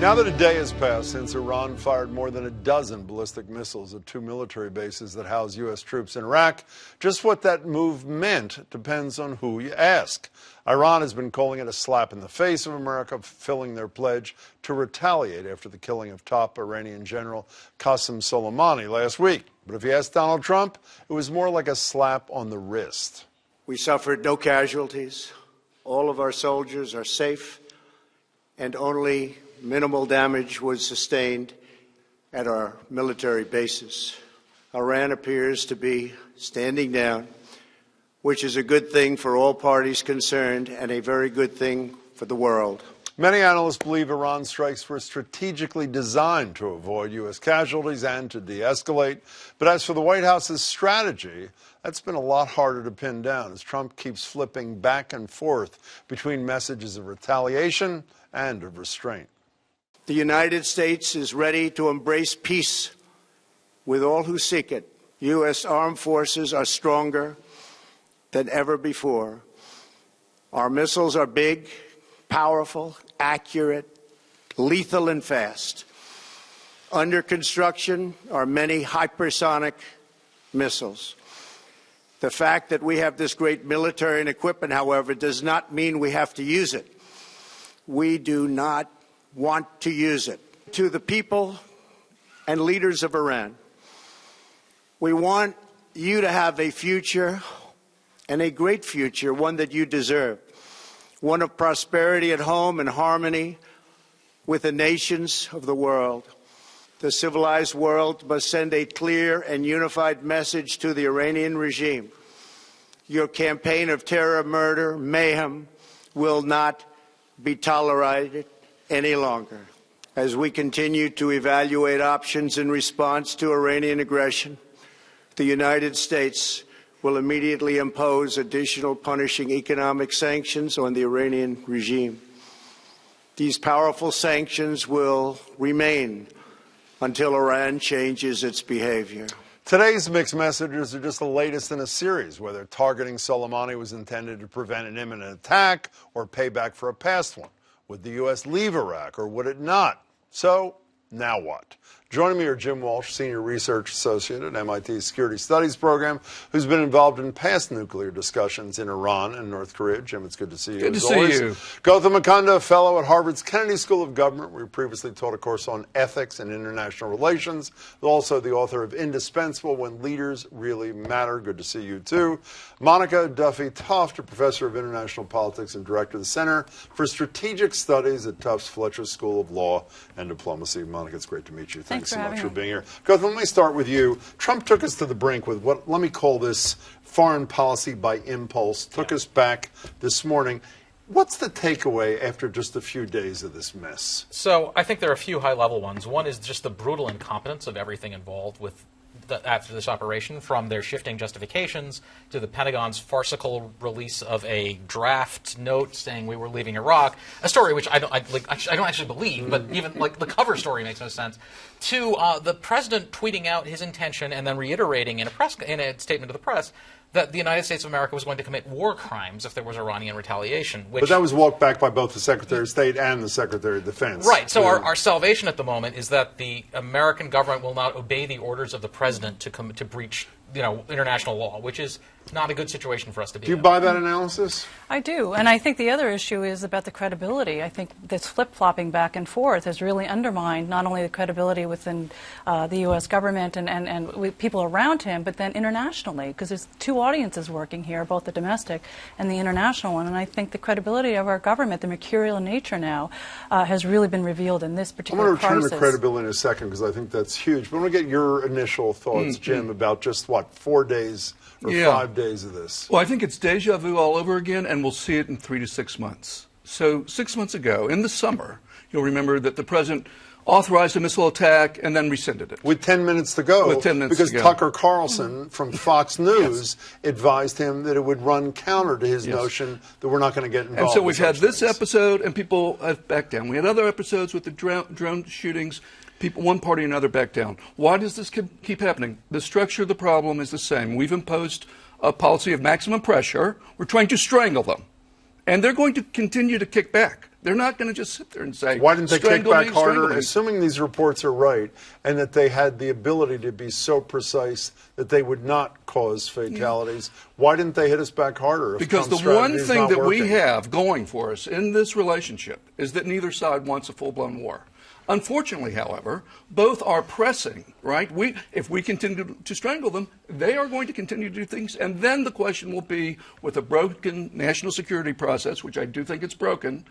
Now that a day has passed since Iran fired more than a dozen ballistic missiles at two military bases that house U.S. troops in Iraq, just what that move meant depends on who you ask. Iran has been calling it a slap in the face of America, fulfilling their pledge to retaliate after the killing of top Iranian General Qasem Soleimani last week. But if you ask Donald Trump, it was more like a slap on the wrist. We suffered no casualties. All of our soldiers are safe, and only minimal damage was sustained at our military bases. Iran appears to be standing down, which is a good thing for all parties concerned and a very good thing for the world. Many analysts believe Iran's strikes were strategically designed to avoid U.S. casualties and to de-escalate. But as for the White House's strategy, that's been a lot harder to pin down as Trump keeps flipping back and forth between messages of retaliation and of restraint. The United States is ready to embrace peace with all who seek it. U.S. armed forces are stronger than ever before. Our missiles are big, powerful, accurate, lethal, and fast. Under construction are many hypersonic missiles. The fact that we have this great military and equipment, however, does not mean we have to use it. We do not want to use it. To the people and leaders of Iran, we want you to have a future, and a great future, one that you deserve, one of prosperity at home and harmony with the nations of the world. The civilized world must send a clear and unified message to the Iranian regime. Your campaign of terror, murder, mayhem will not be tolerated any longer. As we continue to evaluate options in response to Iranian aggression, the United States will immediately impose additional punishing economic sanctions on the Iranian regime. These powerful sanctions will remain until Iran changes its behavior. Today's mixed messages are just the latest in a series, whether targeting Soleimani was intended to prevent an imminent attack or payback for a past one. Would the U.S. leave Iraq, or would it not? So, now what? Joining me are Jim Walsh, Senior Research Associate at MIT's Security Studies Program, who's been involved in past nuclear discussions in Iran and North Korea. Jim, it's good to see you. Good to see you. Gautam Mukunda, Fellow at Harvard's Kennedy School of Government, where he previously taught a course on ethics and international relations. Also the author of Indispensable, When Leaders Really Matter. Good to see you, too. Monica Duffy Toft, a professor of international politics and director of the Center for Strategic Studies at Tuft's Fletcher School of Law and Diplomacy. Monica, it's great to meet you. Thanks so much for being here. Gautam, let me start with you. Trump took us to the brink with what, let me call this foreign policy by impulse, took us back this morning. What's the takeaway after just a few days of this mess? So I think there are a few high-level ones. One is just the brutal incompetence of everything involved with after this operation, from their shifting justifications to the Pentagon's farcical release of a draft note saying we were leaving Iraq, a story which I don't actually believe, but even like the cover story makes no sense, to the president tweeting out his intention and then reiterating in a statement to the press that the United States of America was going to commit war crimes if there was Iranian retaliation. But that was walked back by both the Secretary of State and the Secretary of Defense. Right. So our salvation at the moment is that the American government will not obey the orders of the president to breach, international law, which is not a good situation for us to be in. Do you buy that analysis? I do. And I think the other issue is about the credibility. I think this flip-flopping back and forth has really undermined not only the credibility within the U.S. government and with people around him, but then internationally, because there's two audiences working here, both the domestic and the international one. And I think the credibility of our government, the mercurial nature now, has really been revealed in this particular crisis. I'm going to return to credibility in a second because I think that's huge. But I want to get your initial thoughts, Jim, about just, 4 days or 5 days of this? Well, I think it's deja vu all over again, and we'll see it in 3 to 6 months. So 6 months ago, in the summer, you'll remember that the president authorized a missile attack and then rescinded it. With 10 minutes to go. With 10 minutes because to go. Tucker Carlson from Fox News advised him that it would run counter to his notion that we're not going to get involved. And so we've had this episode, and people have backed down. We had other episodes with the drone shootings. One party or another back down. Why does this keep happening? The structure of the problem is the same. We've imposed a policy of maximum pressure. We're trying to strangle them. And they're going to continue to kick back. They're not going to just sit there and say, why didn't they kick "Strangle back me, harder, strangle me." assuming these reports are right, and that they had the ability to be so precise that they would not cause fatalities? Why didn't they hit us back harder? If Because Trump's the one strategy is thing not that we working? have going for us in this relationship is that neither side wants a full-blown war. Unfortunately, however, both are pressing, right? If we continue to strangle them, they are going to continue to do things. And then the question will be, with a broken national security process, which I do think it's broken,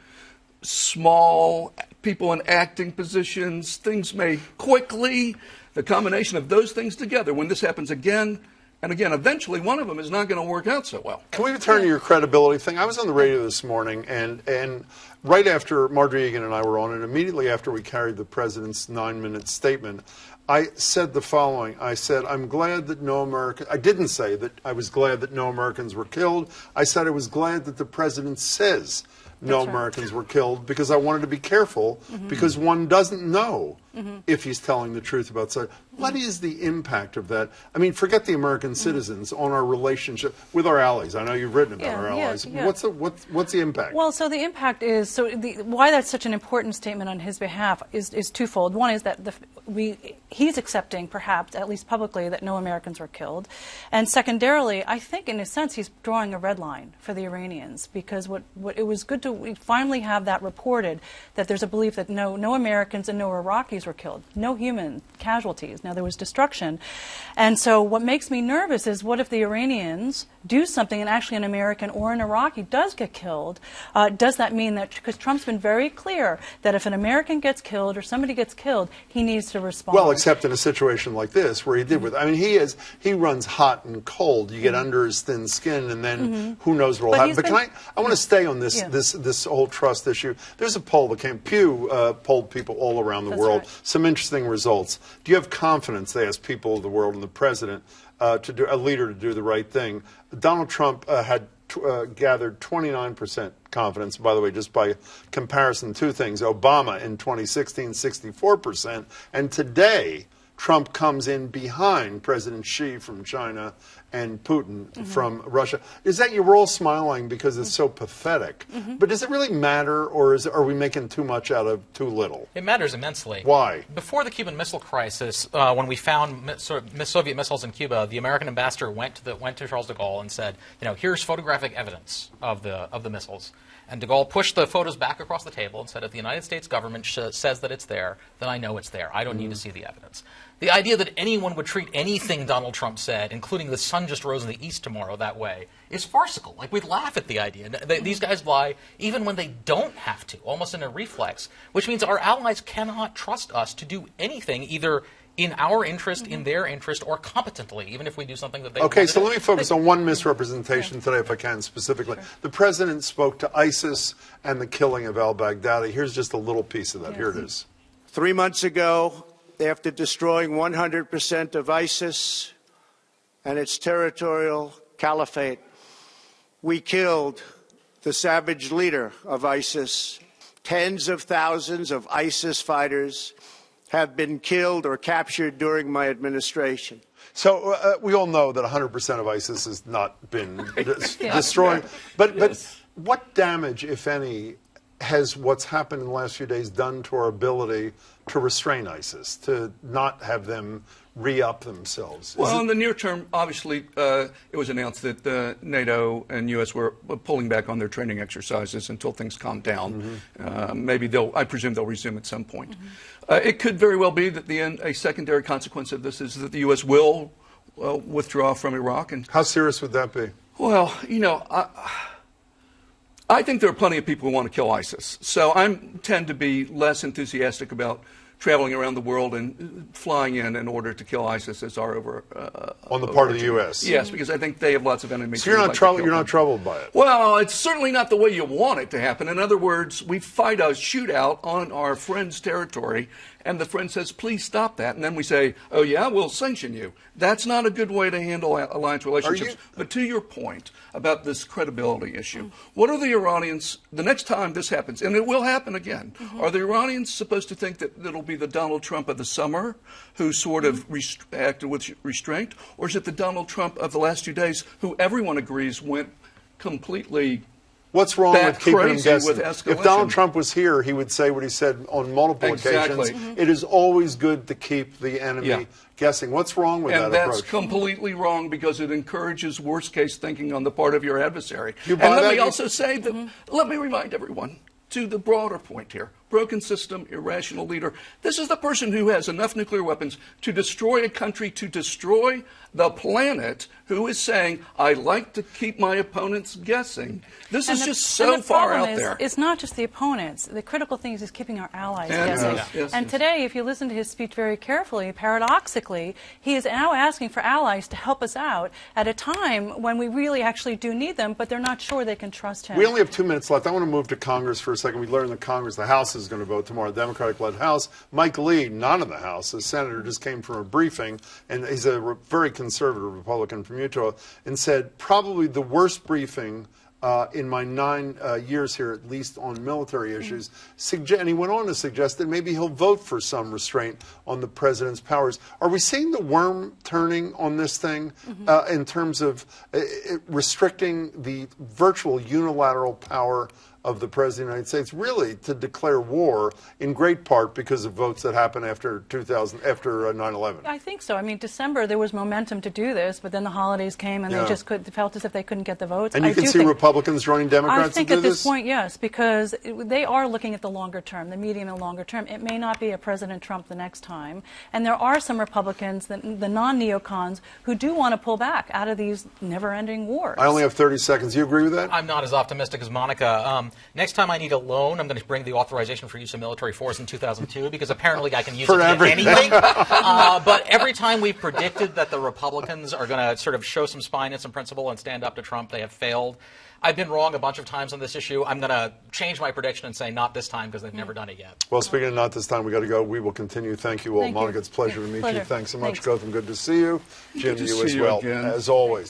small people in acting positions, things may quickly, the combination of those things together, when this happens again and again, eventually one of them is not going to work out so well. Can we return to your credibility thing? I was on the radio this morning, and right after Marjorie Egan and I were on, and immediately after we carried the president's 9-minute statement, I said the following. I said, I'm glad that no American, I didn't say that I was glad that no Americans were killed. I said I was glad that the president says no Americans were killed, because I wanted to be careful, because one doesn't know if he's telling the truth about such. What is the impact of that? I mean, forget the American citizens on our relationship with our allies. I know you've written about our allies. What's the impact? Well, so the impact is, why that's such an important statement on his behalf is twofold. One is that he's accepting, perhaps, at least publicly, that no Americans were killed. And secondarily, I think in a sense he's drawing a red line for the Iranians, because what it was good to finally have that reported, that there's a belief that no Americans and no Iraqis were killed, no human casualties. Now, there was destruction. And so what makes me nervous is, what if the Iranians do something and actually an American or an Iraqi does get killed? Does that mean that, because Trump's been very clear that if an American gets killed or somebody gets killed, he needs to respond. Well, except in a situation like this, where he did with, I mean, he runs hot and cold. You get under his thin skin, and then who knows what will happen. But I want to stay on this whole trust issue. There's a poll that came, Pew polled people all around the world. Right. Some interesting results. Do you have confidence, they asked people of the world and the president, a leader to do the right thing? Donald Trump had gathered 29% confidence. By the way, just by comparison, two things. Obama in 2016, 64%. And today, Trump comes in behind President Xi from China and Putin from Russia. Is that, you're all smiling because it's so pathetic, but does it really matter, or are we making too much out of too little? It matters immensely. Why? Before the Cuban Missile Crisis, when we found Soviet missiles in Cuba, the American ambassador went to Charles de Gaulle and said, here's photographic evidence of the missiles. And de Gaulle pushed the photos back across the table and said, if the United States government says that it's there, then I know it's there. I don't need to see the evidence. The idea that anyone would treat anything Donald Trump said, including the sun just rose in the east tomorrow, that way, is farcical. Like, we'd laugh at the idea. These guys lie even when they don't have to, almost in a reflex, which means our allies cannot trust us to do anything either in our interest, in their interest, or competently, even if we do something that they Okay, want to so do. let me focus on one misrepresentation today, if I can, specifically. The president spoke to ISIS and the killing of al-Baghdadi. Here's just a little piece of that. Here it is. 3 months ago, after destroying 100% of ISIS and its territorial caliphate, we killed the savage leader of ISIS. Tens of thousands of ISIS fighters have been killed or captured during my administration. So we all know that 100% of ISIS has not been destroyed. But what damage, if any, has what's happened in the last few days done to our ability to restrain ISIS, to not have them re-up themselves? Well, in the near term, obviously, it was announced that NATO and U.S. were pulling back on their training exercises until things calm down. Maybe I presume they'll resume at some point. It could very well be that a secondary consequence of this is that the U.S. will withdraw from Iraq. And how serious would that be? Well, I think there are plenty of people who want to kill ISIS. So I tend to be less enthusiastic about traveling around the world and flying in order to kill ISIS as our on the part of the U.S. Yes, because I think they have lots of enemies. So you're not troubled by it. Well, it's certainly not the way you want it to happen. In other words, we fight a shootout on our friend's territory, and the friend says, please stop that. And then we say, oh, yeah, we'll sanction you. That's not a good way to handle alliance relationships. But to your point about this credibility issue, what are the Iranians, the next time this happens, and it will happen again, are the Iranians supposed to think that it'll be the Donald Trump of the summer who sort of acted with restraint, or is it the Donald Trump of the last 2 days who everyone agrees went completely What's wrong that with keeping him crazy guessing? with If escalation. Donald Trump was here, he would say what he said on multiple Exactly. occasions. It is always good to keep the enemy guessing. What's wrong with And that that's approach? completely wrong because it encourages worst-case thinking on the part of your adversary. You And buy let that? me also say that, let me remind everyone to the broader point here. Broken system, irrational leader. This is the person who has enough nuclear weapons to destroy a country, to destroy the planet, who is saying, I like to keep my opponents guessing. This is just so far out there. It's not just the opponents. The critical thing is keeping our allies And, guessing. And today, if you listen to his speech very carefully, paradoxically, he is now asking for allies to help us out at a time when we really actually do need them, but they're not sure they can trust him. We only have 2 minutes left. I want to move to Congress for a second. We learned that Congress, the House is going to vote tomorrow, Democratic-led House. Mike Lee, not in the House, a senator, just came from a briefing, and he's a very conservative Republican from Utah, and said probably the worst briefing in my 9 years here, at least on military issues. And he went on to suggest that maybe he'll vote for some restraint on the president's powers. Are we seeing the worm turning on this thing in terms of restricting the virtual unilateral power of the President of the United States, really to declare war in great part because of votes that happened after 9/11? I think so. I mean, December, there was momentum to do this, but then the holidays came and they just felt as if they couldn't get the votes. And you can see Republicans joining Democrats I think to do at this point, yes, because they are looking at the longer term, the medium and longer term. It may not be a President Trump the next time. And there are some Republicans, the non-neocons, who do want to pull back out of these never-ending wars. I only have 30 seconds. You agree with that? I'm not as optimistic as Monica. Next time I need a loan, I'm going to bring the authorization for use of military force in 2002 because apparently I can use it to get anything. But every time we've predicted that the Republicans are going to sort of show some spine and some principle and stand up to Trump, they have failed. I've been wrong a bunch of times on this issue. I'm going to change my prediction and say not this time because they've never done it yet. Well, speaking of not this time, we got to go. We will continue. Thank you all. Thank Monica, you. it's a pleasure to meet you. Thanks so much, Thanks. Gautam. Good to see you. Jim, Good to you as see you well, again. as always.